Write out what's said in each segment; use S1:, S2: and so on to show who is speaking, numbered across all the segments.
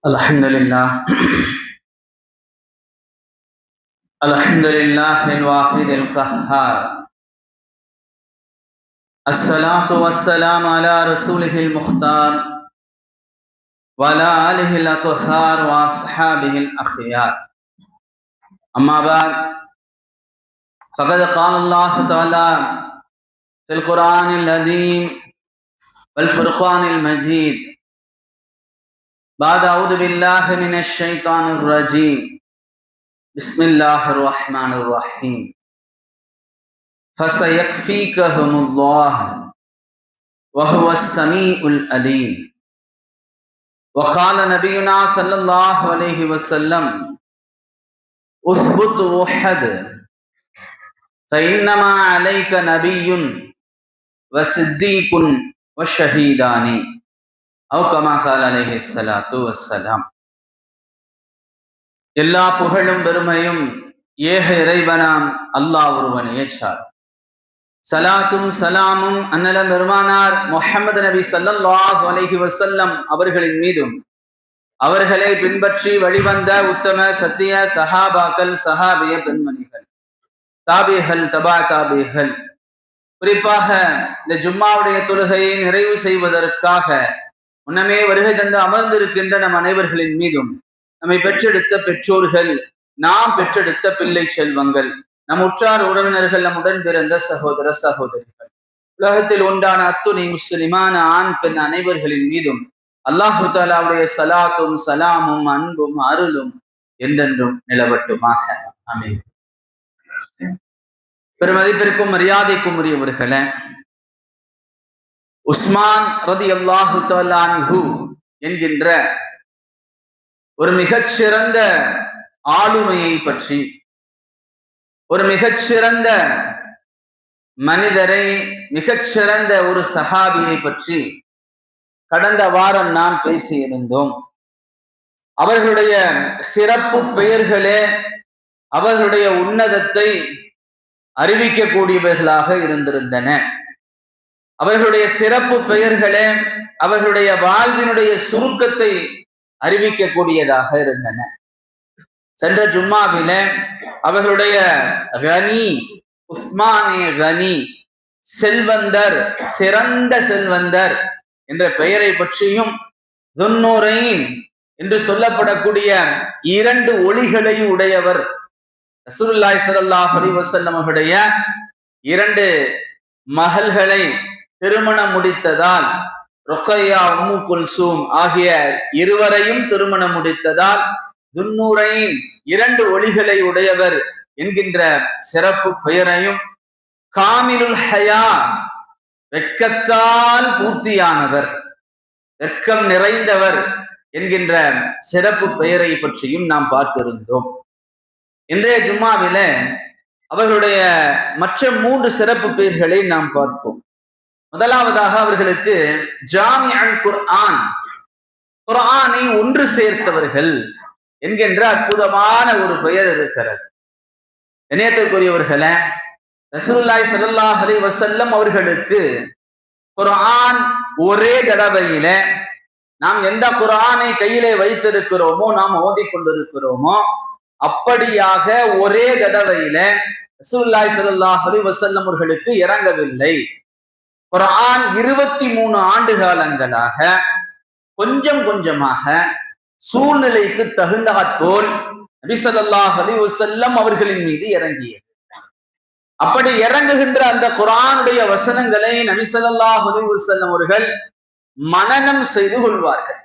S1: الحمد لله الحمد لله الواحد القهار. الصلاة والسلام على رسوله المختار وعلى آله الأطهار وأصحابه الأخيار. أما بعد، فقد قال الله تعالى في القرآن العظيم والفرقان المجيد بعد أعوذ بالله من الشيطان الرجيم بسم الله الرحمن الرحيم فسيكفيكهم الله وهو السميع العليم. وقال نبينا صلى الله عليه وسلم اثبت وحد فإنما عليك نبي وصديق وشهيدان أو كما قال عليه الصلاة والسلام. எல்லா புகழும் பெருமையும் ஏக இறைவனாம் அல்லாஹ் ஒருவனையே சார். சலாத்தும் சலாமும் அன்னலம் பெருமானார் முஹம்மது நபி ஸல்லல்லாஹு அலைஹி வஸல்லம் அவர்களின் மீதும் அவர்களை பின்பற்றி வழிவந்த உத்தம சத்திய சஹாபாக்கள், சஹாபிய பெண்மணிகள், தாபிகள், தபா தாபிகள், குறிப்பாக இந்த ஜும்மாவுடைய தொழுகையை நிறைவு செய்வதற்காக முன்னமே வருகை தந்து அமர்ந்திருக்கின்ற நம் அனைவர்களின் மீதும், நம்மை பெற்றெடுத்த பெற்றோர்கள், நாம் பெற்றெடுத்த பிள்ளை செல்வங்கள், நம் உற்றார் உறவினர்கள், நம்முடன் பிறந்த சகோதர சகோதரிகள், உலகத்தில் உண்டான அத்துணை முஸ்லிமான ஆண் பெண் அனைவர்களின் மீதும் அல்லாஹு தாலாவுடைய சலாத்தும் சலாமும் அன்பும் அருளும் என்றென்றும் நிலவட்டுமாக. ஆமீன். பெருமதிப்பிற்கும் மரியாதைக்கும் உரியவர்களே, உஸ்மான் ரலியல்லாஹு தஆலா அன்ஹு என்கின்ற ஒரு மிகச்சிறந்த ஆளுமையை பற்றி, ஒரு மிகச்சிறந்த மனிதரை, மிகச்சிறந்த ஒரு சஹாபியை பற்றி கடந்த வாரம் நாம் பேசியிருந்தோம். அவர்களுடைய சிறப்பு பெயர்களே அவர்களுடைய உன்னதத்தை அறிவிக்கக்கூடியவர்களாக இருந்திருந்தன. அவர்களுடைய சிறப்பு பெயர்களே அவர்களுடைய வாழ்வினுடைய சுருக்கத்தை அறிவிக்கக்கூடியதாக இருந்தன. சென்ற ஜும்மாவில அவர்களுடைய கனி, உஸ்மானே கனி, செல்வந்தர், சிறந்த செல்வந்தர் என்ற பெயரை பற்றியும், துன்னூரைன் என்று சொல்லப்படக்கூடிய இரண்டு ஒளிகளை உடையவர் ரசூலுல்லாஹி ஸல்லல்லாஹு அலைஹி வஸல்லம் அவர்களுடைய இரண்டு மகள்களை திருமணம் முடித்ததால், ருக்கையா, உம்மு குல்சூம் ஆகிய இருவரையும் திருமணம் முடித்ததால் துன்னூரைன், இரண்டு ஒளிகளை உடையவர் என்கின்ற சிறப்பு பெயரையும், காமிலுல் ஹயா, வெட்கத்தால் பூர்த்தியானவர், வெட்கம் நிறைந்தவர் என்கின்ற சிறப்பு பெயரை பற்றியும் நாம் பார்த்திருந்தோம். இன்றைய ஜும்மாவில அவர்களுடைய மற்ற 3 சிறப்பு பெயர்களை நாம் பார்ப்போம். முதலாவதாக அவர்களுக்கு ஜாமிஅல் குர்ஆன், குர்ஆனை ஒன்று சேர்த்தவர்கள் என்கின்ற அற்புதமான ஒரு பெயர் இருக்கிறது. இணையத்திற்குரியவர்களே, ரசூலுல்லாஹி ஸல்லல்லாஹு அலைஹி வஸல்லம் அவர்களுக்கு குர்ஆன் ஒரே தடவையில, நாம் எந்த குர்ஆனை கையிலே வைத்திருக்கிறோமோ, நாம் ஓதிக்கொண்டிருக்கிறோமோ, அப்படியாக ஒரே தடவையில ரசூலுல்லாஹி ஸல்லல்லாஹு அலைஹி வஸல்லம் அவர்களுக்கு இறங்கவில்லை. குர்ஆன் 23 ஆண்டு காலங்களாக கொஞ்சம் கொஞ்சமாக சூழ்நிலைக்கு தகுந்தாற்போல் நபி ஸல்லல்லாஹு அலைஹி வஸல்லம் அவர்களின் மீது இறங்கியது. அப்படி இறங்குகின்ற அந்த குர்ஆனுடைய வசனங்களை நபி ஸல்லல்லாஹு அலைஹி வஸல்லம் அவர்கள் மனனம் செய்து கொள்வார்கள்.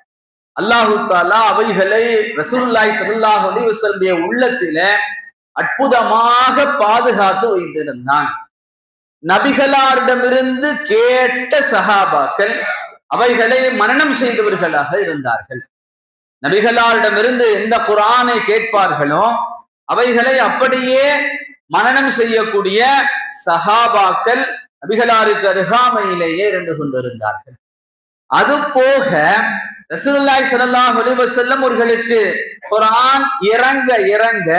S1: அல்லாஹு தஆலா அவைகளை ரசூலுல்லாஹி ஸல்லல்லாஹு அலைஹி வஸல்லம் உள்ளத்தில அற்புதமாக பாதுகாத்து வைத்திருந்தான். நபிகளாரிடமிருந்து கேட்ட சஹாபாக்கள் அவைகளை மனனம் செய்தவர்களாக இருந்தார்கள். நபிகளாரிடமிருந்து எந்த குர்ஆனை கேட்பார்களோ அவைகளை அப்படியே மனனம் செய்யக்கூடிய சஹாபாக்கள் நபிகளாருக்கு அருகாமையிலேயே இருந்து கொண்டிருந்தார்கள். அது போக ரசூலுல்லாஹி ஸல்லல்லாஹு அலைஹி வஸல்லம் அவர்களுக்கு குர்ஆன் இறங்க இறங்க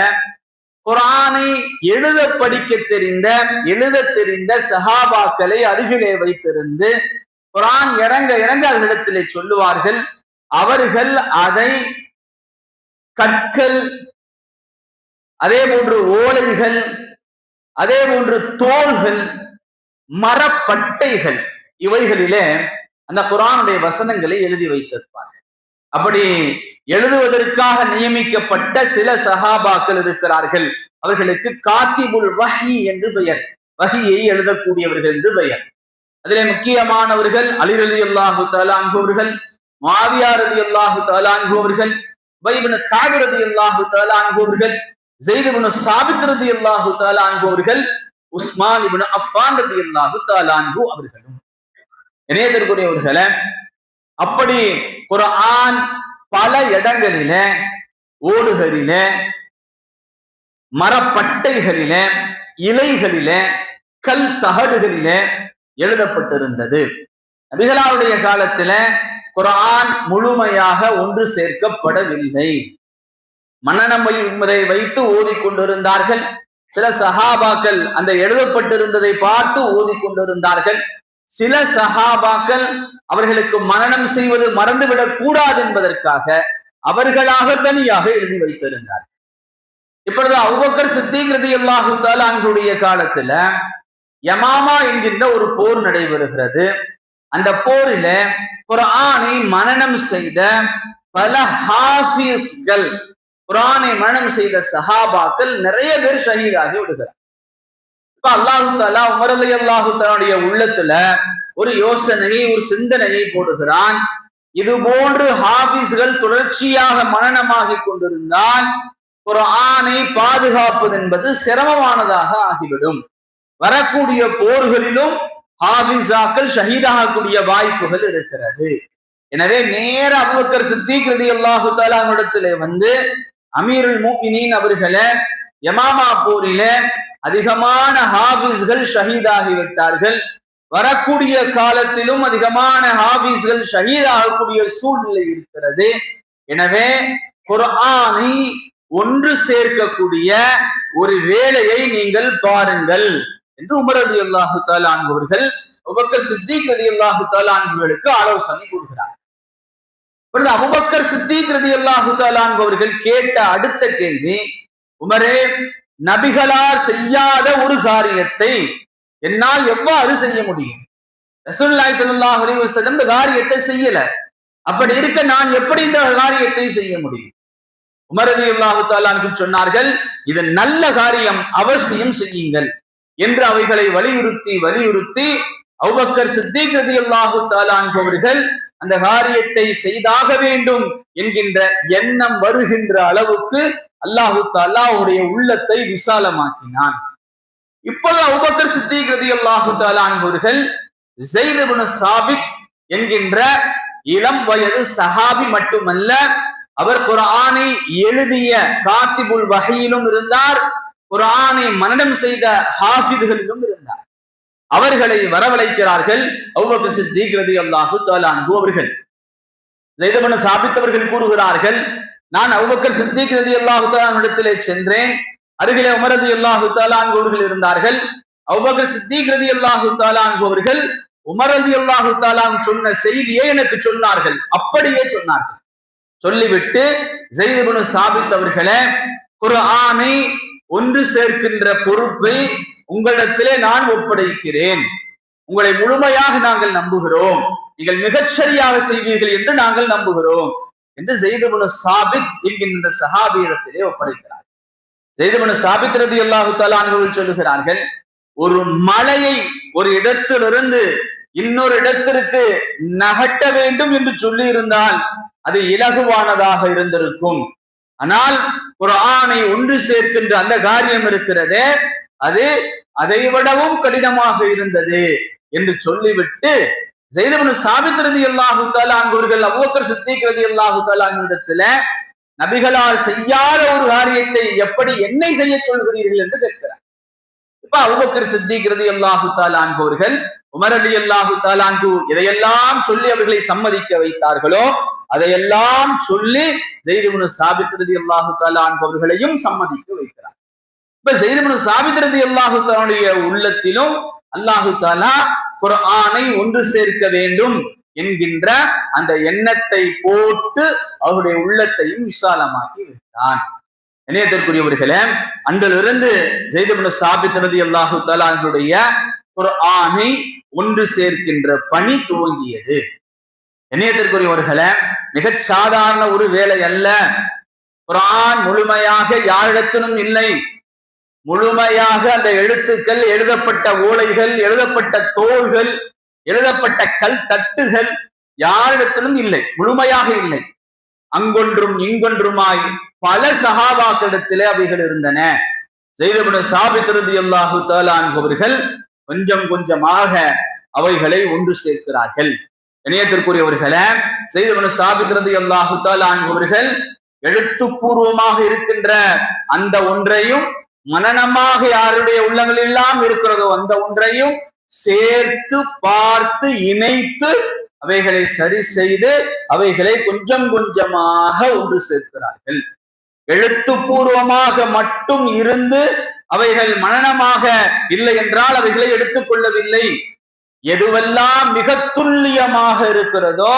S1: குர்ஆனை எழுத படிக்க தெரிந்த சஹாபாக்களை அருகிலே வைத்திருந்து குர்ஆன் இறங்க இறங்க அவர்களிடத்திலே சொல்லுவார்கள். அவர்கள் அதை கற்கள், அதே போன்று ஓலைகள், அதே போன்று தோள்கள், மரப்பட்டைகள், இவைகளிலே அந்த குர்ஆனுடைய வசனங்களை எழுதி வைத்திருப்பார்கள். அப்படி எழுதுவதற்காக நியமிக்கப்பட்ட சில சஹாபாக்கள் இருக்கிறார்கள். அவர்களுக்கு காத்திபுல் வஹி என்று பெயர், வஹியை எழுதக்கூடியவர்கள் என்று பெயர். அதிலே முக்கியமானவர்கள் அலி ரலியல்லாஹு தஆலா அன்ஹு அவர்கள், முஆவியா ரலியல்லாஹு தஆலா அன்ஹு அவர்கள், உபய் இப்னு கஅப் ரலியல்லாஹு தஆலா அன்ஹு அவர்கள், ஸைத் இப்னு ஸாபித் ரலியல்லாஹு தஆலா அன்ஹு அவர்கள், உஸ்மான் இப்னு அஃபான் ரலியல்லாஹு தஆலா அன்ஹு அவர்களும். இணையத்திற்குரியவர்களே, அப்படி குர்ஆன் பல இடங்களில, ஓடுகளில, மரப்பட்டைகளில, இலைகளில, கல் தகடுகளில எழுதப்பட்டிருந்தது. நபிகளாருடைய காலத்துல குர்ஆன் முழுமையாக ஒன்று சேர்க்கப்படவில்லை. மன்னனமை வைத்து ஓதிக்கொண்டிருந்தார்கள். சில சஹாபாக்கள் அந்த எழுதப்பட்டிருந்ததை பார்த்து ஓதிக்கொண்டிருந்தார்கள். சில சஹாபாக்கள் அவர்களுக்கு மனனம் செய்வது மறந்துவிடக் கூடாது என்பதற்காக அவர்களாக தனியாக எழுதி வைத்திருந்தார்கள். இப்பொழுது அபூபக்கர் சித்தீக் ரலியல்லாஹு தஆலா அன்ஹுடைய காலத்துல யமாமா என்கின்ற ஒரு போர் நடைபெறுகிறது. அந்த போரில குர்ஆனை மனனம் செய்த பல ஹாஃபிஸ்கள், குர்ஆனை மனனம் செய்த சஹாபாக்கள் நிறைய பேர் ஷஹீதாகி விடுகிறார். இப்ப அல்லாஹு தஆலா உமர் ரலியல்லாஹு தஆலாவுடைய உள்ளத்துல ஒரு யோசனையை, ஒரு சிந்தனையை போடுகிறான். இது போன்று ஹாஃபிஸ்கள் தொடர்ச்சியாக மனனமாகி கொண்டிருந்தால் குர்ஆனை பாதுகாப்பது என்பது சிரமமானதாக ஆகிவிடும். வரக்கூடிய போர்களிலும் ஹாஃபிஸாக்கள் ஷஹீதாகக்கூடிய வாய்ப்புகள் இருக்கிறது. எனவே நேர அபூபக்கர் சித்தீக் ரலியல்லாஹு தஆலா இடத்திலே வந்து, அமீருல் முஃமினீன் அவர்களே, யமாமா போரில அதிகமான ஹாஃபிஸ்கள் ஷஹீதாகிவிட்டார்கள். வரக்கூடிய காலத்திலும் அதிகமான ஹாஃபிஸ்கள் ஷஹீதாகக்கூடிய சூழ்நிலை இருக்கிறது. எனவே குர்ஆனை ஒன்று சேர்க்கக்கூடிய ஒரு வேலையை நீங்கள் பாருங்கள் என்று உமர் ரலியல்லாஹு தஆலா அன்ஹு அபூபக்கர் சித்தீக் ரலியல்லாஹு தஆலா அன்ஹுவுக்கு ஆலோசனை கூறுகிறார். இப்பொழுது அபூபக்கர் சித்தீக் ரலியல்லாஹு தஆலா அன்ஹு கேட்ட அடுத்த கேள்வி, உமரே, நபிகளார் செய்யாத ஒரு காரியத்தை என்னால் எவ்வாறு செய்ய முடியும்? ரசூலுல்லாஹி ஸல்லல்லாஹு அலைஹி வஸல்லம் இந்த காரியத்தை செய்யல. அப்படி இருக்க நான் எப்படி இந்த காரியத்தை செய்ய முடியும்? உமர் ரலியல்லாஹு தஆலா அன்ஹு சொன்னார்கள், இது நல்ல காரியம், அவசியம் செய்யுங்கள் என்று அவைகளை வலியுறுத்தி அபூபக்கர் சித்தீக் ரலியல்லாஹு தஆலா அன்ஹு அவர்கள் அந்த காரியத்தை செய்தாக வேண்டும் என்கின்ற எண்ணம் வருகின்ற அளவுக்கு அல்லாஹு தஆலா அவருடைய உள்ளத்தை விசாலமாக்கினான். இப்போது அபூபக்கர் சித்தீக் ரலியல்லாஹு தஆலா அன்ஹு அவர்கள் ஸைத் இப்னு ஸாபித் என்கின்ற இளம் வயது சஹாபி மட்டுமல்ல, அவர் குர்ஆனை எழுதிய காத்திபுல் வஹியிலும் இருந்தார், குர்ஆனை மனனம் செய்த ஹாஃபிதுகளிலும் இருந்தார். அவர்களை வரவழைக்கிறார்கள் அபூபக்கர் சித்தீக் ரலியல்லாஹு தஆலா அன்ஹு அவர்கள். ஸைத் இப்னு ஸாபித் அவர்கள் கூறுகிறார்கள், நான் அபூபக்கர் சித்தீக் ரலியல்லாஹு தஆலா இடத்திலே சென்றேன். அருகிலே உமர் ரலியல்லாஹு தஆலா அன்ஹு அவர்கள் இருந்தார்கள். அபூபக்கர் சித்தீக் ரலியல்லாஹு தஆலா அன்ஹு அவர்கள் உமர் ரலியல்லாஹு தஆலா சொன்ன செய்தியை எனக்கு சொன்னார்கள். அப்படியே சொன்னார்கள். சொல்லிவிட்டு, ஸைத் இப்னு ஸாபித் அவர்களே, குர்ஆனை ஒன்று சேர்க்கின்ற பொறுப்பை உங்களிடத்திலே நான் ஒப்படைக்கிறேன். உங்களை முழுமையாக நாங்கள் நம்புகிறோம், நீங்கள் மிகச்சரியாக செய்வீர்கள் என்று நாங்கள் நம்புகிறோம் என்று ஸைத் இப்னு ஸாபித் என்கின்ற சஹாபியிடத்திலே ஒப்படைக்கிறார். ஸைத் இப்னு ஸாபித் ரலியல்லாஹு தஆலா அன்ஹு சொல்லுகிறார்கள், ஒரு மலையை ஒரு இடத்திலிருந்து இன்னொரு இடத்திற்கு நகட்ட வேண்டும் என்று சொல்லி இருந்தால் அது இலகுவானதாக இருந்திருக்கும். ஆனால் குர்ஆனை ஒன்று சேர்க்கின்ற அந்த காரியம் இருக்கிறதே, அது அதைவிடவும் கடினமாக இருந்தது என்று சொல்லிவிட்டு ஸைத் இப்னு ஸாபித் ரலியல்லாஹு தஆலா அன்ஹு அவர்கள் அபூபக்கர் சித்தீக் ரலியல்லாஹு தஆலா அன்ஹு இடத்துல, நபிகளால் செய்யாத ஒரு காரியத்தை எப்படி என்னை செய்ய சொல்கிறீர்கள் என்று கேட்கிறார். இப்ப அபூபக்கர் சித்தீக் ரலியல்லாஹு தஆலா அன்ஹு அவர்கள் உமர் ரலியல்லாஹு தஆலா அன்ஹு எதையெல்லாம் சொல்லி அவர்களை சம்மதிக்க வைத்தார்களோ அதையெல்லாம் சொல்லி ஸைத் இப்னு ஸாபித் ரலியல்லாஹு தஆலா அன்ஹு அவர்களையும் சம்மதிக்க வைக்கிறார். இப்ப ஸைத் இப்னு ஸாபித் ரலியல்லாஹு தஆலாவுடைய உள்ளத்திலும் அல்லாஹு தஆலா குர்ஆனை ஒன்று சேர்க்க வேண்டும் என்கின்ற அந்த எண்ணத்தை போட்டு அவருடைய உள்ளத்தையும் விசாலமாக்கி விட்டான். இணையத்திற்குரியவர்களே, அன்றிலிருந்து ஸைத் இப்னு சாபித் ரலியல்லாஹு தஆலா அன்ஹுடைய குர்ஆனை ஒன்று சேர்க்கின்ற பணி துவங்கியது. இணையத்திற்குரியவர்களே, மிகச் சாதாரண ஒரு வேலை அல்ல. குர்ஆன் முழுமையாக யாரிடத்திலும் இல்லை. முழுமையாக அந்த எழுத்துக்கள், எழுதப்பட்ட ஓலைகள், எழுதப்பட்ட தோள்கள், எழுதப்பட்ட கல் தட்டுகள் யாரிடத்திலும் இல்லை, முழுமையாக இல்லை. அங்கொன்றும் இங்கொன்றுமாய் பல சஹாபாக்களிடத்திலே அவைகள் இருந்தன. ஸைத் இப்னு சாபித் ரலியல்லாஹு தஆலா அன்ஹு அவர்கள் கொஞ்சம் கொஞ்சமாக அவைகளை ஒன்று சேர்க்கிறார்கள். இணையத்திற்குரியவர்களே, ஸைத் இப்னு சாபித் ரலியல்லாஹு தஆலா அன்ஹு அவர்கள் எழுத்துப்பூர்வமாக இருக்கின்ற அந்த ஒன்றையும், மனனமாக யாருடைய உள்ளங்கள் எல்லாம் இருக்கிறதோ அந்த ஒன்றையும் சேர்த்து பார்த்து இணைத்து அவைகளை சரி செய்து அவைகளை கொஞ்சம் கொஞ்சமாக ஒன்று சேர்க்கிறார்கள். எழுத்துப்பூர்வமாக மட்டும் இருந்து அவைகள் மனனமாக இல்லை என்றால் அவைகளை எடுத்துக்கொள்ளவில்லை. எதுவெல்லாம் மிக துல்லியமாக இருக்கிறதோ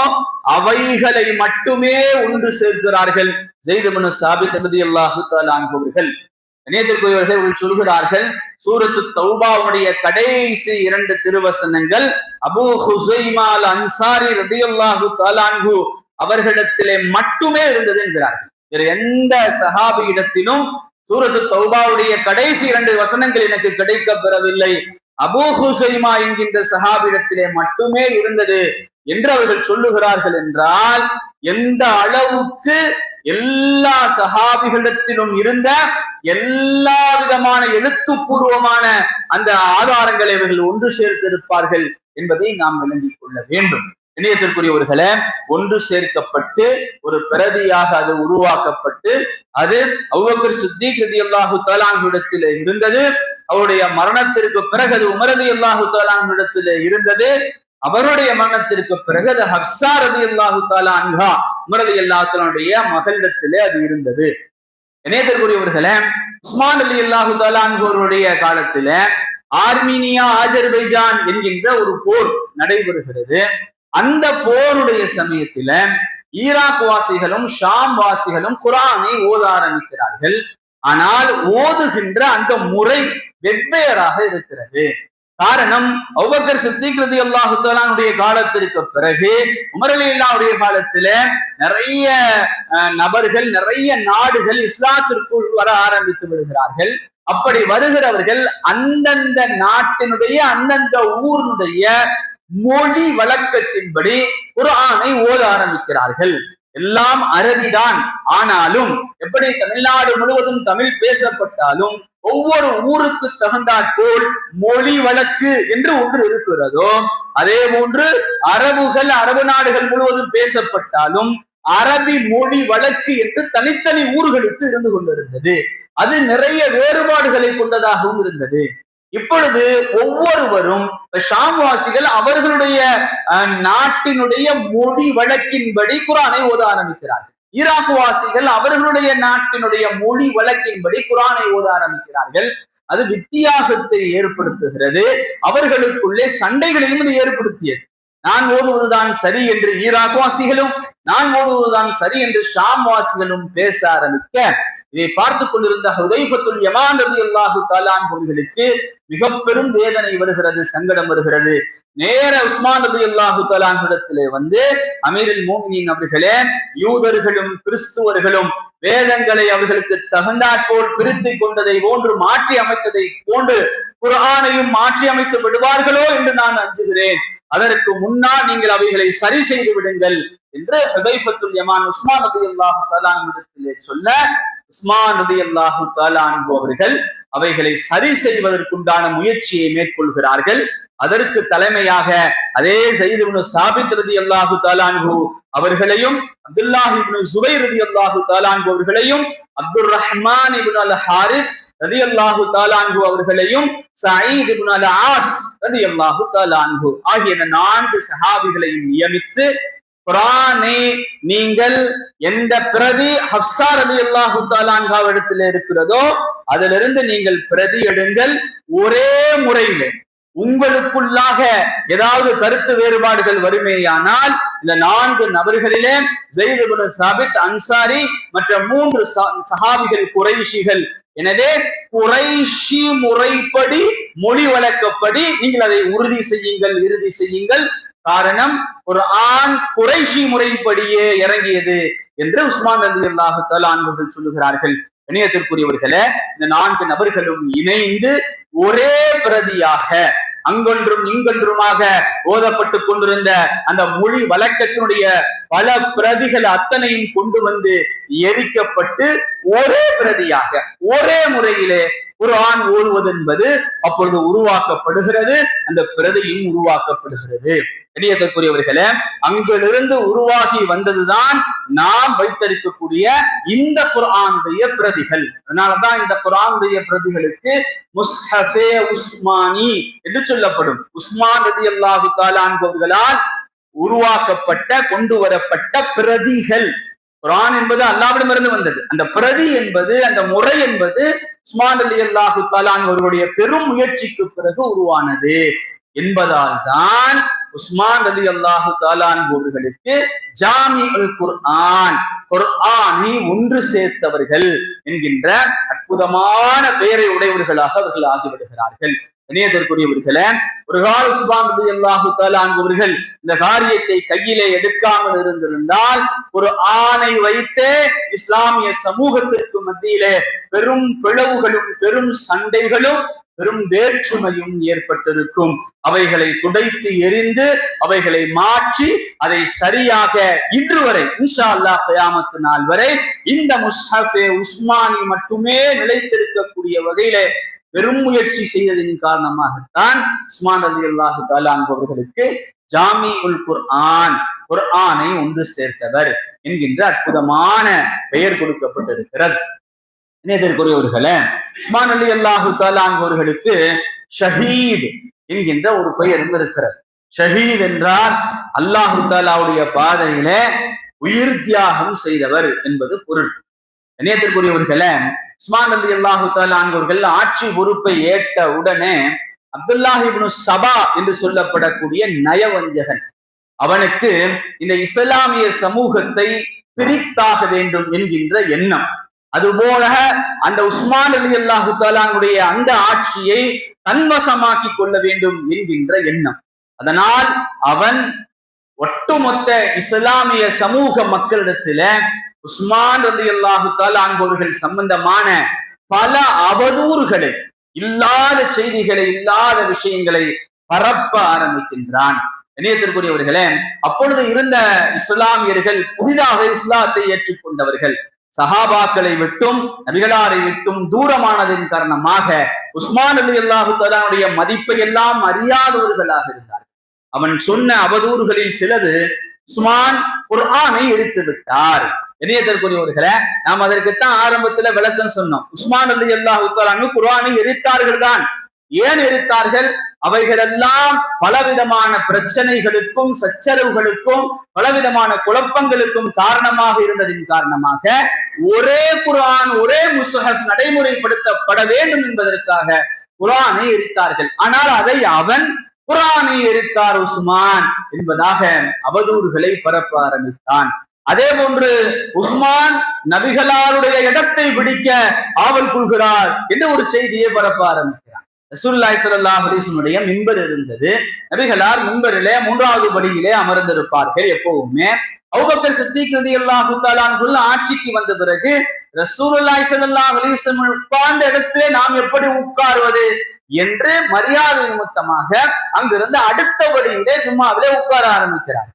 S1: அவைகளை மட்டுமே ஒன்று சேர்க்கிறார்கள் ஸைத் இப்னு சாபித் ரலியல்லாஹு தஆலா அன்ஹு அவர்கள். இணையத்திற்குரியவர்கள் சொல்கிறார்கள், சூரத்து தௌபாவுடைய கடைசி 2 திருவசனங்கள் அபூ ஹுஸைமா அல் அன்சாரி ரலியல்லாஹு தஆலா அன்ஹு அவர்களிடத்திலே மட்டுமே இருந்தது என்கிறார்கள். வேற எந்த சஹாபியிடத்திலும் சூரத்து தௌபாவுடைய கடைசி 2 வசனங்கள் எனக்கு கிடைக்க பெறவில்லை, அபூ ஹுஸைமா என்கின்ற சஹாபியிடத்திலே மட்டுமே இருந்தது என்று அவர்கள் சொல்லுகிறார்கள். என்றால் எந்த அளவுக்கு எல்லா சஹாபிகளிடத்திலும் இருந்த எல்லா விதமான எழுத்துப்பூர்வமான அந்த ஆதாரங்களை அவர்கள் ஒன்று சேர்த்திருப்பார்கள் என்பதை நாம் விளங்கிக் கொள்ள வேண்டும். இணையத்திற்குரியவர்களே, ஒன்று சேர்க்கப்பட்டு ஒரு பிரதியாக அது உருவாக்கப்பட்டு அது அபூபக்கர் சித்தீக் ரலியல்லாஹு தஆலா அன்ஹுவிடத்திலே இருந்தது. அவருடைய மரணத்திற்கு பிறகு அது உமர் ரலியல்லாஹு தஆலா அன்ஹுவிடத்திலே இருந்தது. அவருடைய மரணத்திற்கு பிறகு அது ஹப்ஸா ரலியல்லாஹு தஆலா அன்ஹா உமர் ரலியல்லாஹு தஆலாவுடைய மகளிடத்திலே அது இருந்தது. இணையத்திற்குரியவர்களே, உஸ்மான் ரலியல்லாஹு தஆலா அன்ஹுடைய காலத்தில ஆர்மீனியா ஆஜர்பைஜான் என்கின்ற ஒரு போர் நடைபெறுகிறது. அந்த போருடைய சமயத்தில ஈராக் வாசிகளும் ஷாம் வாசிகளும் குர்ஆனை ஓத ஆரம்பிக்கிறார்கள். ஆனால் ஓதுகின்ற அந்த முறை வெவ்வேறாக இருக்கிறது. காரணம், அபூபக்கர் சித்தீக் ரலியல்லாஹு தஆலாவுடைய காலத்திற்கு பிறகு உமர் ரலியல்லாஹுடைய காலத்தில நிறைய நபர்கள், நிறைய நாடுகள் இஸ்லாத்திற்குள் வர ஆரம்பித்து விடுகிறார்கள். அப்படி வருகிறவர்கள் அந்தந்த நாட்டினுடைய அந்தந்த ஊருடைய மொழி வழக்கத்தின்படி குர்ஆனை ஓத ஆரம்பிக்கிறார்கள். எல்லாம் அரபிதான். ஆனாலும் எப்படி தமிழ்நாடு முழுவதும் தமிழ் பேசப்பட்டாலும் ஒவ்வொரு ஊருக்கு தகுந்தாற்போல் மொழி வழக்கு என்று ஒன்று இருக்கிறதோ, அதே போன்று அரபுகள் அரபு நாடுகள் முழுவதும் பேசப்பட்டாலும் அரபி மொழி வழக்கு என்று தனித்தனி ஊர்களுக்கு இருந்து கொண்டிருந்தது. அது நிறைய வேறுபாடுகளை கொண்டதாகவும் இருந்தது. இப்பொழுது ஒவ்வொருவரும் ஷாம்வாசிகள் அவர்களுடைய நாட்டினுடைய மொழி வழக்கின்படி குர்ஆனை ஓத ஆரம்பிக்கிறார்கள். ஈராக் வாசிகள் அவர்களுடைய நாட்டினுடைய மொழி வழக்கின்படி குர்ஆனை ஓத ஆரம்பிக்கிறார்கள். அது வித்தியாசத்தை ஏற்படுத்துகிறது. அவர்களுக்குள்ளே சண்டைகளையும் அது ஏற்படுத்தியது. நான் ஓதுவதுதான் சரி என்று ஈராக் வாசிகளும், நான் ஓதுவதுதான் சரி என்று ஷாம் வாசிகளும் பேச ஆரம்பிக்க இதை பார்த்து கொண்டிருந்த ஹுதைஃபத்துல் யமான் ரலியல்லாஹு தஆலா அவர்களுக்கு மிக பெரும் வேதனை வருகிறது, சங்கடம் வருகிறது. நேர உஸ்மான் ரலியல்லாஹு தஆலா இடத்திலே வந்து, அமீருல் மோமினீன் அவர்களே, யூதர்களும் கிறிஸ்துவர்களும் வேதங்களை அவர்களுக்கு தகுந்தாற்போல் பிரித்து கொண்டதை போன்று மாற்றி அமைத்ததை போன்று குர்ஆனையும் மாற்றி அமைத்து விடுவார்களோ என்று நான் அஞ்சுகிறேன். அதற்கு முன்னால் நீங்கள் அவைகளை சரி செய்து விடுங்கள் என்று ஹுதைஃபத்துல் யமான் உஸ்மான் ரலியல்லாஹு தஆலா இடத்திலே சொல்ல, உஸ்மான் ரலியல்லாஹு தஆலா அவர்கள் அவைகளை சரி செய்வதற்குண்டான முயற்சியை மேற்கொள்கிறார்கள். அதற்கு தலைமையாக அதே ஸைத் இப்னு சாபித் ரலியல்லாஹு தஆலா அவர்களையும், அப்துல்லாஹ் இப்னு ஸுபைர் ரலியல்லாஹு தஆலா அவர்களையும், அப்துர் ரஹ்மான் இப்னு அல் ஹாரிஸ் ரலியல்லாஹு தஆலா அவர்களையும், சயீத் இப்னு அல் ஆஸ் ரலியல்லாஹு தஆலா ஆகிய 4 சஹாபிகளையும் நியமித்து, குர்ஆனை நீங்கள் எந்த பிரதி ஹப்ஸா ரலியல்லாஹு தஆலா இடத்துல இருக்கிறதோ அதிலிருந்து நீங்கள் பிரதி எடுங்கள். ஒரே முறையிலே உங்களுக்குள்ளாக ஏதாவது கருத்து வேறுபாடுகள் வருமேயானால் இந்த 4 நபர்களிலே ஸைத் இப்னு சாபித் அன்சாரி மற்ற 3 சஹாபிகள் குறைஷிகள். எனவே குறைஷி முறைப்படி மொழி வழக்கப்படி நீங்கள் அதை உறுதி செய்யுங்கள், இறுதி செய்யுங்கள். காரணம், குர்ஆன் குறைஷி முறைப்படியே இறங்கியது என்று உஸ்மான் ரலியல்லாஹு தஆலா அன்ஹு சொல்லுகிறார்கள். இணையத்திற்குரியவர்களே, இந்த 4 நபர்களும் இணைந்து ஒரே பிரதியாக அங்கொன்றும் இங்கொன்றுமாக ஓதப்பட்டு கொண்டிருந்த அந்த மொழி வழக்கத்தினுடைய பல பிரதிகள் அத்தனையும் கொண்டு வந்து எரிக்கப்பட்டு ஒரே பிரதியாக ஒரே முறையிலே குர்ஆன் ஓதுவது என்பது அப்பொழுது உருவாக்கப்படுகிறது. அந்த பிரதியும் உருவாக்கப்படுகிறது. இணையத்திற்குரியவர்களே, அங்கிலிருந்து உருவாகி வந்ததுதான் நாம் வைத்திருக்கக்கூடிய இந்த குர்ஆனுடைய பிரதிகள். அதனாலதான் இந்த குர்ஆனுடைய பிரதிகளுக்கு முஸ்ஹஃபே உஸ்மானி என்று சொல்லப்படும். உஸ்மான் ரலியல்லாஹு தஆலா அன்ஹுவர்களால் உருவாக்கப்பட்ட கொண்டு வரப்பட்ட பிரதிகள். குர்ஆன் என்பது அல்லாஹ்விடமிருந்து வந்தது. அந்த பிரதி என்பது, அந்த முறை என்பது உஸ்மான் ரலியல்லாஹு தஆலா அவர்களுடைய பெரும் முயற்சிக்கு பிறகு உருவானது என்பதால் தான் உஸ்மான் ரலியல்லாஹு தஆலா அவர்களுக்கு ஜாமிஉல் குர்ஆன், குர்ஆனை ஒன்று சேர்த்தவர்கள் என்கின்ற அற்புதமான பெயரை உடையவர்களாக அவர்கள் ஆகிவிடுகிறார்கள். இணையத்திற்குரியவர்களே, ஒரு கால உஸ்மான் ரலியல்லாஹு தஆலா அவர்கள் இந்த காரியத்தை கையிலே எடுக்காமல் இருந்திருந்தால் ஒரு ஆணை வைத்தே இஸ்லாமிய சமூகத்திற்கு மத்தியிலே பெரும் பிளவுகளும் பெரும் சண்டைகளும் பெரும் வேற்றுமையும் ஏற்பட்டிருக்கும். அவைகளை துடைத்து எரிந்து அவைகளை மாற்றி அதை சரியாக இன்று வரை இன்ஷா அல்லாஹ் கியாமத் நாள் வரை இந்த முஸ்ஹஃபே உஸ்மானி மட்டுமே நிலைத்திருக்கக்கூடிய வகையிலே பெரும் முயற்சி செய்ததின் காரணமாகத்தான் உஸ்மான் ரலியல்லாஹு தஆலா அவர்களுக்கு ஜாமிஉல் குர்ஆன், குர்ஆனை ஒன்று சேர்த்தவர் என்கின்ற அற்புதமான பெயர் கொடுக்கப்பட்டிருக்கிறது. இணையத்திற்குரியவர்களே, உஸ்மான் ரலியல்லாஹு தஆலா அவர்களுக்கு ஷஹீத் என்கின்ற ஒரு பெயரும் இருக்கிறது. ஷஹீத் என்றால் அல்லாஹு தஆலாவுடைய பாதையிலே உயிர் தியாகம் செய்தவர் என்பது பொருள். இணையத்திற்குரியவர்களே, உஸ்மான் ரலியல்லாஹு தஆலா அவர்கள் ஆட்சி பொறுப்பை ஏற்ற உடனே அப்துல்லாஹ் இப்னு சபா என்று சொல்லப்படக்கூடிய நயவஞ்சகன், அவனுக்கு இந்த இஸ்லாமிய சமூகத்தை பிரித்தாக வேண்டும் என்கின்ற எண்ணம். அதுபோல அந்த உஸ்மான் ரலியல்லாஹு தஆலாவுடைய அந்த ஆட்சியை தன்வசமாக்கி கொள்ள வேண்டும் என்கின்ற எண்ணம். அதனால் அவன் ஒட்டுமொத்த இஸ்லாமிய சமூக மக்களிடத்துல உஸ்மான் ரலியல்லாஹு தஆலா அவர்கள் சம்பந்தமான பல அவதூறுகளை, இல்லாத செய்திகளை, இல்லாத விஷயங்களை பரப்ப ஆரம்பிக்கின்றான். இணையத்திற்குரியவர்களே, அப்பொழுது இருந்த இஸ்லாமியர்கள் புதிதாக இஸ்லாத்தை ஏற்றுக்கொண்டவர்கள், சஹாபாக்களை விட்டும் நபிகளாரை விட்டும் தூரமானதின் காரணமாக உஸ்மான் ரலியல்லாஹு தஆலாவுடைய மதிப்பை எல்லாம் அறியாதவர்களாக இருந்தார்கள். அவன் சொன்ன அவதூறுகளில் சிலது, உஸ்மான் குர்ஆனை எரித்து விட்டார். இணையத்திற்குரியவர்களே, நாம் அதற்குத்தான் ஆரம்பத்துல விளக்கம் சொன்னோம். உஸ்மான் ரலியல்லாஹு தஆலா குர்ஆனை எரித்தார்கள் தான். ஏன் எரித்தார்கள்? அவைகளெல்லாம் பலவிதமான பிரச்சனைகளுக்கும் சச்சரவுகளுக்கும் பலவிதமான குழப்பங்களுக்கும் காரணமாக இருந்ததின் காரணமாக ஒரே குர்ஆன், ஒரே முஸ்ஹஃப் நடைமுறைப்படுத்தப்பட வேண்டும் என்பதற்காக குர்ஆனை எரித்தார்கள். ஆனால் அதை அவன் குர்ஆனை எரித்தார் உஸ்மான் என்பதாக அவதூறுகளை பரப்ப ஆரம்பித்தான். அதே போன்று உஸ்மான் நபிகளாருடைய இடத்தை பிடிக்க ஆவல் கொள்கிறார் என்று ஒரு செய்தியை பரப்ப ஆரம்பிக்கிறான். ரசூலுல்லாஹி ஸல்லல்லாஹு அலைஹி வஸல்லம் மிம்பர் இருந்தது. நபிகளார் மிம்பரிலே 3வது படியிலே அமர்ந்திருப்பார்கள். எப்பவுமே அபூபக்கர் சித்திக் ரலியல்லாஹு தஆலா அன்ஹு ஆட்சிக்கு வந்த பிறகு ரசூலுல்லாஹி ஸல்லல்லாஹு அலைஹி வஸல்லம் உட்கார்ந்த இடத்திலே நாம் எப்படி உட்காருவது என்று மரியாதை நிமித்தமாக அங்கிருந்து அடுத்த படியிலே ஜும்மாவிலே உட்கார ஆரம்பிக்கிறார்.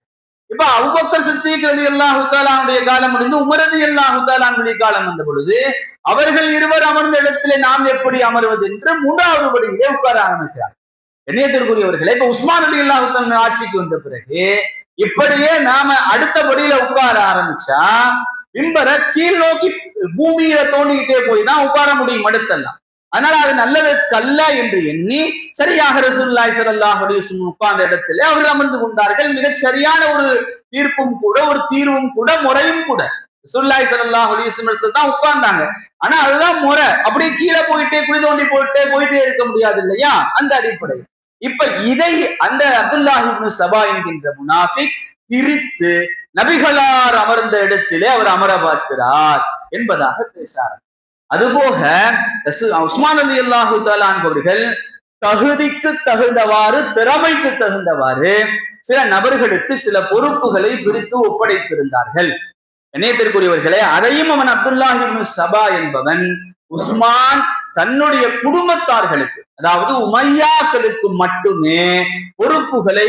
S1: இப்ப அபூபக்கர் சித்திக் ரலியல்லாஹு தஆலாவுடைய காலம் முடிந்து உமர் ரலியல்லாஹு தஆலாவுடைய காலம் வந்த பொழுது அவர்கள் இருவர் அமர்ந்த இடத்திலே நாம் எப்படி அமர்வது என்று 3வது படியிலே உட்கார ஆரம்பிக்கிறார். இணையத்திற்குரியவர்களே, இப்ப உஸ்மான் ரலியல்லாஹு தஆலா ஆட்சிக்கு வந்த பிறகு இப்படியே நாம அடுத்த படியில உட்கார ஆரம்பிச்சா மிம்பரை கீழ் நோக்கி பூமியில தோண்டிக்கிட்டே போய் தான் உட்கார முடியும் அடுத்தெல்லாம். அதனால அது நல்லதற்கல்ல என்று எண்ணி சரியாக ரசூலுல்லாஹி ஸல்லல்லாஹு அலைஹி வஸல்லம் உட்கார்ந்த இடத்திலே அவர்கள் அமர்ந்து கொண்டார்கள். மிகச் சரியான ஒரு தீர்ப்பும் கூட, ஒரு தீர்வும் கூட, முறையும் கூட. ரசூலுல்லாஹி ஸல்லல்லாஹு அலைஹி வஸல்லம் தான் உட்கார்ந்தாங்க. ஆனா அதுதான் முறை. அப்படியே கீழே போயிட்டே குழி தோண்டி போயிட்டே இருக்க முடியாது இல்லையா? அந்த அடிப்படையில் இப்ப இதை அந்த அப்துல்லாஹ் இப்னு சபா என்கின்ற முனாஃபிக் திரித்து நபிகளார் அமர்ந்த இடத்திலே அவர் அமர பார்க்கிறார் என்பதாக பேசார். அதுபோக உஸ்மான் ரலியல்லாஹு தஆலா அவர்கள் தகுதிக்கு தகுந்தவாறு, திறமைக்கு தகுந்தவாறு சில நபர்களுக்கு சில பொறுப்புகளை பிரித்து ஒப்படைத்திருந்தார்கள். இணையத்திற்குரியவர்களே, அதையும் அவன் அப்துல்லாஹ் இப்னு சபா என்பவன் உஸ்மான் தன்னுடைய குடும்பத்தார்களுக்கு, அதாவது உமையாக்களுக்கு மட்டுமே பொறுப்புகளை,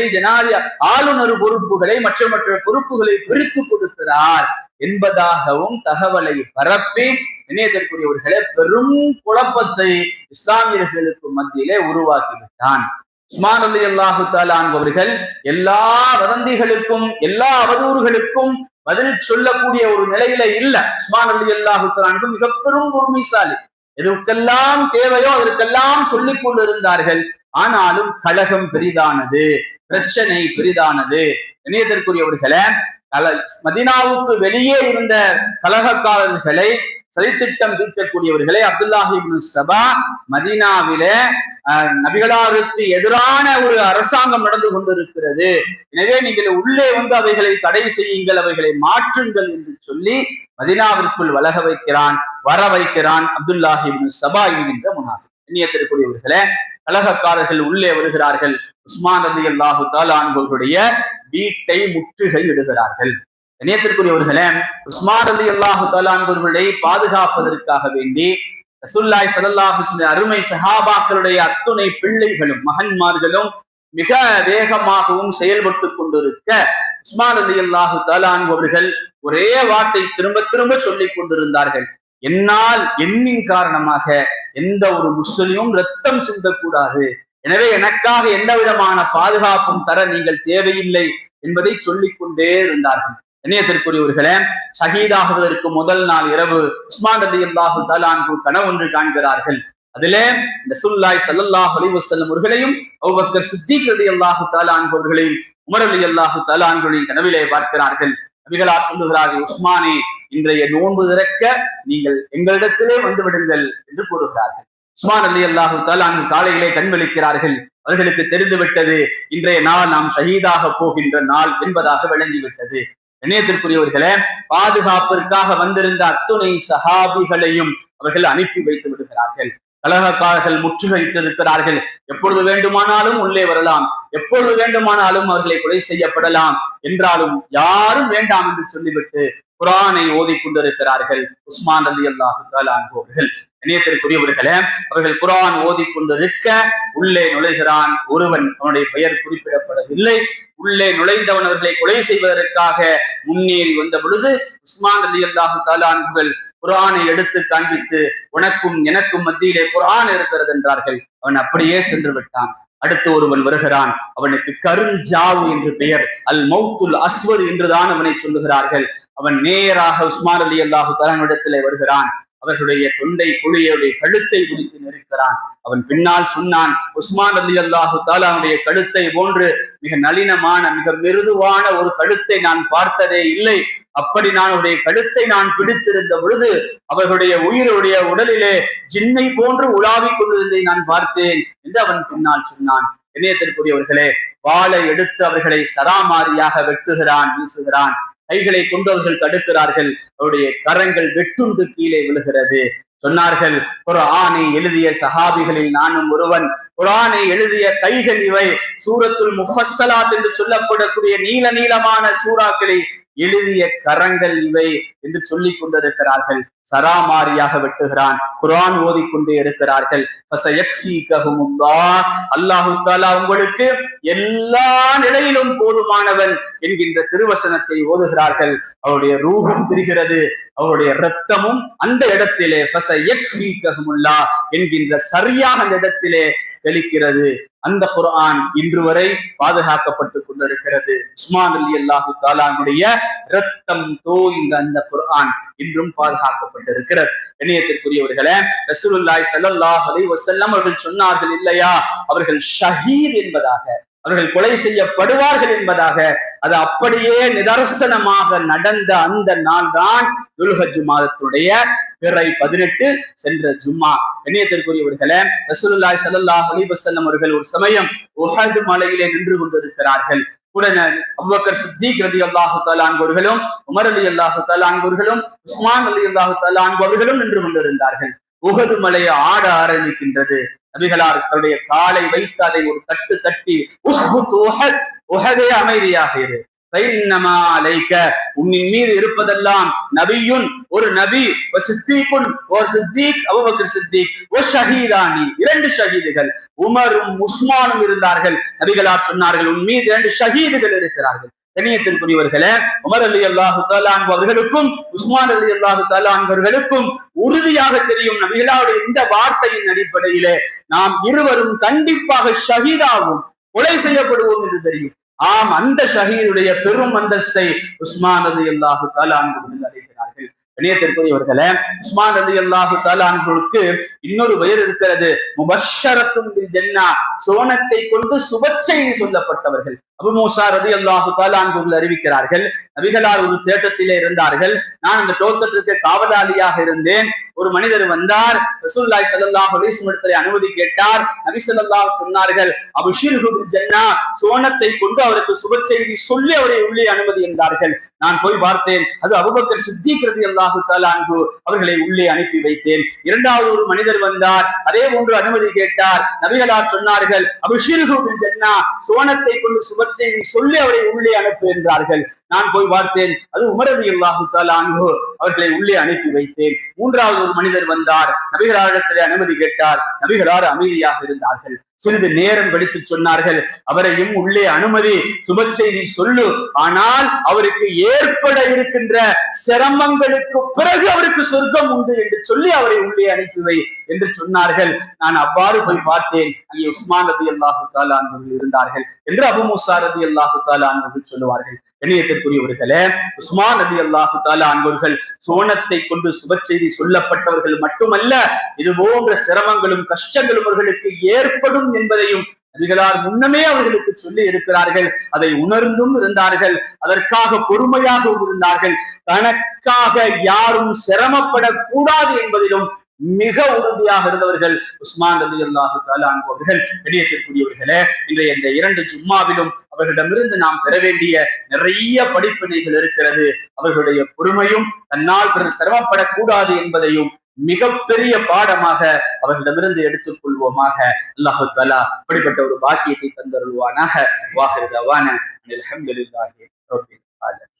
S1: ஆளுநர் பொறுப்புகளை, மற்ற மற்ற பொறுப்புகளை பிரித்து கொடுக்கிறார் என்பதாகவும் தகவலை பரப்பி இணையத்திற்குரியவர்களே பெரும் குழப்பத்தை இஸ்லாமியர்களுக்கு மத்தியிலே உருவாக்கிவிட்டான். உஸ்மான் ரலியல்லாஹு தஆலா அவர்கள் எல்லா வதந்திகளுக்கும், எல்லா அவதூறுகளுக்கும் பதில் சொல்லக்கூடிய ஒரு நிலையில இல்ல. உஸ்மான் ரலியல்லாஹு தஆலா மிக பெரும் பொறுமைசாலி. எதற்கெல்லாம் தேவையோ அதற்கெல்லாம் சொல்லிக் கொண்டிருந்தார்கள். ஆனாலும் கலகம் பெரிதானது, பிரச்சனை பெரிதானது. இணையத்திற்குரியவர்களை மதீனாவுக்கு வெளியே இருந்த கலகக்காரர்களை, சதித்திட்டம் தீர்க்கக்கூடியவர்களை அப்துல்லாஹ் இப்னு சபா மதீனாவில நபிகளாருக்கு எதிரான ஒரு அரசாங்கம் நடந்து கொண்டிருக்கிறது, எனவே நீங்கள் உள்ளே வந்து அவைகளை தடை செய்யுங்கள், அவைகளை மாற்றுங்கள் என்று சொல்லி மதீனாவிற்குள் வர வைக்கிறான் அப்துல்லாஹ் இப்னு சபா என்கின்ற முனாஃபிக். எண்ணியத்திற்குரியவர்களே, கலகக்காரர்கள் உள்ளே வருகிறார்கள். உஸ்மான் ரலியல்லாஹு தஆலா அவர்களுடைய வீட்டை முற்றுகை இடுகிறார்கள். இணையத்திற்குரியவர்களே, உஸ்மான் ரலியல்லாஹு தஆலா அவர்களை பாதுகாப்பதற்காக வேண்டி ரசூலுல்லாஹி ஸல்லல்லாஹு அலைஹி வஸல்லம் அருமை சஹாபாக்களுடைய அத்துணை பிள்ளைகளும் மகன்மார்களும் மிக வேகமாகவும் செயல்பட்டு கொண்டிருக்க, உஸ்மான் ரலியல்லாஹு தஆலா அவர்கள் ஒரே வார்த்தை திரும்ப திரும்ப சொல்லிக் கொண்டிருந்தார்கள். என்னின் காரணமாக எந்த ஒரு முஸ்லிமும் ரத்தம் சிந்தக்கூடாது, எனவே எனக்காக எந்த விதமான பாதுகாப்பும் தர நீங்கள் தேவையில்லை என்பதை சொல்லிக் கொண்டே இருந்தார்கள். இணையத்திற்குரியவர்களே, ஷஹீதாகுவதற்கு முதல் நாள் இரவு உஸ்மான் ரலியல்லாஹு தஆலா கனவு ஒன்று காண்கிறார்கள். அதிலே ரசூலுல்லாஹி ஸல்லல்லாஹு அலைஹி வஸல்லம் அவர்களையும் அபூபக்கர் சித்திக் ரலியல்லாஹு தஆலா அவர்களையும் உமர் ரலியல்லாஹு தஆலா அவர்களையும் கனவிலே பார்க்கிறார்கள். நபிகளார் சொல்லுகிறார்கள், உஸ்மானே, இன்றைய நோன்பு திறக்க நீங்கள் எங்களிடத்திலே வந்து விடுங்கள் என்று கூறுகிறார்கள். உஸ்மான் ரலியல்லாஹு தஆலா காலையிலே கண் விழிக்கிறார்கள். அவர்களுக்கு தெரிந்துவிட்டது, இன்றைய நாள் நாம் ஷஹீதாக போகின்ற நாள் என்பதாக விளங்கிவிட்டது. இணையத்திற்குரியவர்களே, பாதுகாப்பிற்காக வந்திருந்த அத்துணை சஹாபிகளையும் அவர்கள் அனுப்பி வைத்து விடுகிறார்கள். கலகக்காரர்கள் முற்றுகையிட்டு இருக்கிறார்கள். எப்பொழுது வேண்டுமானாலும் உள்ளே வரலாம், எப்பொழுது வேண்டுமானாலும் அவர்களை கொலை செய்யப்படலாம், என்றாலும் யாரும் வேண்டாம் என்று சொல்லிவிட்டு குர்ஆனை ஓதி கொண்டிருக்கிறார்கள் உஸ்மான் ரலியல்லாஹு தஆலா அவர்கள். இணையத்திற்குரியவர்களே, அவர்கள் குர்ஆன் ஓதி கொண்டிருக்க உள்ளே நுழைகிறான் ஒருவன். அவனுடைய பெயர் குறிப்பிடப்படவில்லை. உள்ளே நுழைந்தவன் அவர்களை கொலை செய்வதற்காக முன்னேறி வந்த பொழுது உஸ்மான் ரலியல்லாஹு தஆலா அவர்கள் குர்ஆனை எடுத்து காண்பித்து, உனக்கும் எனக்கும் மத்தியிலே குர்ஆன் இருக்கிறது என்றார்கள். அவன் அப்படியே சென்று விட்டான். அடுத்து ஒருவன் வருகிறான். அவனுக்கு கருஞ்சாவு என்று பெயர், அல் மௌத்துல் அஸ்வத் என்றுதான் அவனை சொல்லுகிறார்கள். அவன் நேராக உஸ்மான் ரலியல்லாஹு தஆலா இடத்திலே வருகிறான். அவர்களுடைய தொண்டை குழியுடைய கழுத்தை பிடித்து நெருக்கிறான். அவன் பின்னால் சொன்னான், உஸ்மான் ரலியல்லாஹு தஆலாவுடைய கழுத்தை போன்று மிக நளினமான, மிக மிருதுவான ஒரு கழுத்தை நான் பார்த்ததே இல்லை. அப்படி நான் அவருடைய கழுத்தை நான் பிடித்திருந்த பொழுது அவர்களுடைய உயிருடைய உடலிலே ஜின்னை போன்று உலாவிக் கொண்டிருந்ததை நான் பார்த்தேன் என்று அவன் பின்னால் சொன்னான். இணையத்திற்குரியவர்களே, வாளை எடுத்து அவர்களை சராமாரியாக வெட்டுகிறான், வீசுகிறான். கைகளை கொண்டு அவர்கள் தடுக்கிறார்கள். அவருடைய கரங்கள் வெட்டுண்டு கீழே விழுகிறது. சொன்னார்கள், குர்ஆனை எழுதிய சஹாபிகளில் நானும் ஒருவன். குர்ஆனை எழுதிய கைகள் இவை. சூரத்துல் முஃபஸ்ஸலாத் என்று சொல்லப்படக்கூடிய நீல நீளமான சூறாக்களை எழுதிய கரங்கள் இவை என்று சொல்லிக் கொண்டிருக்கிறார்கள். சராமாரியாக வெட்டுகிறான். குர்ஆன் ஓதிக்கொண்டே இருக்கிறார்கள். அல்லாஹு தஆலா உங்களுக்கு எல்லா நிலையிலும் போதுமானவன் என்கின்ற திருவசனத்தை ஓதுகிறார்கள். அவருடைய ரூஹும் பிரிகிறது, அவருடைய இரத்தமும் அந்த இடத்திலே என்கின்ற சரியாக அந்த இடத்திலே தெளிக்கிறது. அந்த குர்ஆன் இன்று வரை பாதுகாக்கப்பட்டுக் கொண்டிருக்கிறது. உஸ்மான் ரலியல்லாஹு தஆலாவுடைய இரத்தம் தோய்ந்த அந்த குர்ஆன் இன்றும் பாதுகாக்கப்பட்டிருக்கிறது. இணையத்திற்குரியவர்களே, ரசூலுல்லாஹி ஸல்லல்லாஹு அலைஹி வஸல்லம் அவர்கள் சொன்னார்கள் இல்லையா, அவர்கள் ஷஹீத் என்பதாக. அவர்கள் கொலை செய்யப்படுவார்கள் என்பதாக அது அப்படியே நிதர்சனமாக நடந்த அந்த நாள் தான் துல்ஹஜ் மாதத்துடைய பிறை 18 சென்ற ஜும்மா. கண்ணியத்திற்குரியவர்களே, ரசூலுல்லாஹி ஸல்லல்லாஹு அலைஹி வஸல்லம் அவர்கள் ஒரு சமயம் உஹது மலையிலே நின்று கொண்டிருக்கிறார்கள். உடனே அபூபக்கர் சித்திக் ரலியல்லாஹு தஆலா அன்ஹுவர்களும், உமர் ரலியல்லாஹு தஆலா அன்ஹுவர்களும், உஸ்மான் ரலியல்லாஹு தஆலா அன்ஹுவர்களும் நின்று கொண்டிருந்தார்கள். உஹது மலை ஆட ஆரம்பிக்கின்றது. நபிகளார் தன்னுடைய காலை வைத்து அதை ஒரு தட்டு தட்டி, உஸ்புத் உஹத், உஹதே அமைதியாக இரு, உன்னின் மீது இருப்பதெல்லாம் நபியுன், ஒரு நபி, சித்திகுன், ஒரு சித்திக், அபூபக்கர் சித்திக், ஷஹீதானி, 2 ஷஹீதுகள், உமரும் உஸ்மானும் இருந்தார்கள். நபிகளார் சொன்னார்கள், உன் மீது 2 ஷஹீதுகள் இருக்கிறார்கள். கண்ணியத்திற்குரியவர்களே, உமர் ரலியல்லாஹு தஆலா அவர்களுக்கும் உஸ்மான் ரலியல்லாஹு தஆலா அவர்களுக்கும் உறுதியாக தெரியும், நபிகளாருடைய இந்த வார்த்தையின் அடிப்படையிலே நாம் இருவரும் கண்டிப்பாக ஷஹீதாகும், கொலை செய்யப்படுவோம் என்று தெரியும். ஆம், அந்த ஷஹீதுடைய பெரும் அந்தஸ்தை உஸ்மான் ரலியல்லாஹு தஆலா அவர்கள் அடைகிறார்கள். கண்ணியத்திற்குரியவர்களே, உஸ்மான் ரலியல்லாஹு தஆலா அவர்களுக்கு இன்னொரு பெயர் இருக்கிறது, முபஷ்ஷரத்துன் பில் ஜன்னah, சோனத்தை கொண்டு சுபச்செய்தி சொல்லப்பட்டவர்கள். அபூ மூஸா ரலியல்லாஹு தஆலா அவர்கள் அறிவிக்கிறார்கள், நபிகளார் ஒரு தேட்டத்திலே இருந்தார்கள். நான் அந்த தோட்டத்திற்கு காவலாளியாக இருந்தேன். ஒரு மனிதர் வந்தார், ரசூலுல்லாஹி ஸல்லல்லாஹு அலைஹி வஸல்லம் அனுமதி கேட்டார். நபி ஸல்லல்லாஹு சொன்னார்கள், அப்ஷிர்ஹு பில் ஜன்னah, சோனத்தை கொண்டு அவருக்கு சுப செய்தி சொல்லி அவரை உள்ளே அனுமதி என்றார்கள். நான் போய் பார்த்தேன், அது அபூபக்கர் சித்திக் ரலியல்லாஹு தஆலா அன்ஹு அவர்களை உள்ளே அனுப்பி வைத்தேன். இரண்டாவது ஒரு மனிதர் வந்தார், அதே போன்று அனுமதி கேட்டார். நபிகளார் சொன்னார்கள், அப்ஷிர்ஹு பில் ஜன்னah, சோனத்தை கொண்டு சுப செய்தி சொல்லி அவரை உள்ளே அனுப்பு என்றார்கள். நான் போய் பார்த்தேன், அது உமர் ரலியல்லாஹு தஆலா அன்ஹு அவர்களை உள்ளே அனுப்பி வைத்தேன். மூன்றாவது ஒரு மனிதர் வந்தார், நபிகளாரிடத்திலே அனுமதி கேட்டார். நபிகளார் அமைதியாக இருந்தார்கள். சிறிது நேரம் கழித்து சொன்னார்கள், அவரையும் உள்ளே அனுமதி, சுப செய்தி சொல்லு, ஆனால் அவருக்கு ஏற்பட இருக்கின்ற சிரமங்களுக்கு பிறகு அவருக்கு சொர்க்கம் உண்டு என்று சொல்லி அவரை உள்ளே அனுப்பிவை என்று சொன்னார்கள். நான் அவ்வாறு போய் பார்த்தேன், அங்கே உஸ்மான் ரலியல்லாஹு தஆலா அன்ஹு இருந்தார்கள் என்று அபூ மூஸா ரலியல்லாஹு தஆலா அன்ஹு சொல்லுவார்கள். கண்ணியத்திற்குரியவர்களே, உஸ்மான் ரலியல்லாஹு தஆலா அன்ஹு சோனத்தை கொண்டு சுப செய்தி சொல்லப்பட்டவர்கள் மட்டுமல்ல, இது போன்ற சிரமங்களும் கஷ்டங்களும் அவர்களுக்கு ஏற்படும் என்பதையும் நபிகளார் முன்னமே அவர்களுக்கு சொல்லி இருக்கிறார்கள். அதை உணர்ந்தும் இருந்தார்கள், அதற்காக பொறுமையாகவும் இருந்தார்கள். தனக்காக யாரும் சிரமப்படக்கூடாது என்பதிலும் மிக உறுதியாக இருந்தவர்கள் உஸ்மான் ரலியல்லாஹு தஆலா அன்ஹு அவர்கள். கண்ணியத்திற்குரியவர்களே, இன்றைய இந்த 2 ஜும்மாவிலும் அவர்களிடமிருந்து நாம் பெற வேண்டிய நிறைய படிப்பினைகள் இருக்கிறது. அவர்களுடைய பொறுமையும் தன்னால் பிறர் சிரமப்படக்கூடாது என்பதையும் மிகப்பெரிய பாடமாக அவர்களிடமிருந்து எடுத்துக் கொள்வோமாக. அல்லாஹு தஆலா அப்படிப்பட்ட ஒரு பாக்கியத்தை தந்தருள்வானாக. வாஹிரு தவானா அல்ஹம்துலில்லாஹி ரப்பில் ஆலமீன்.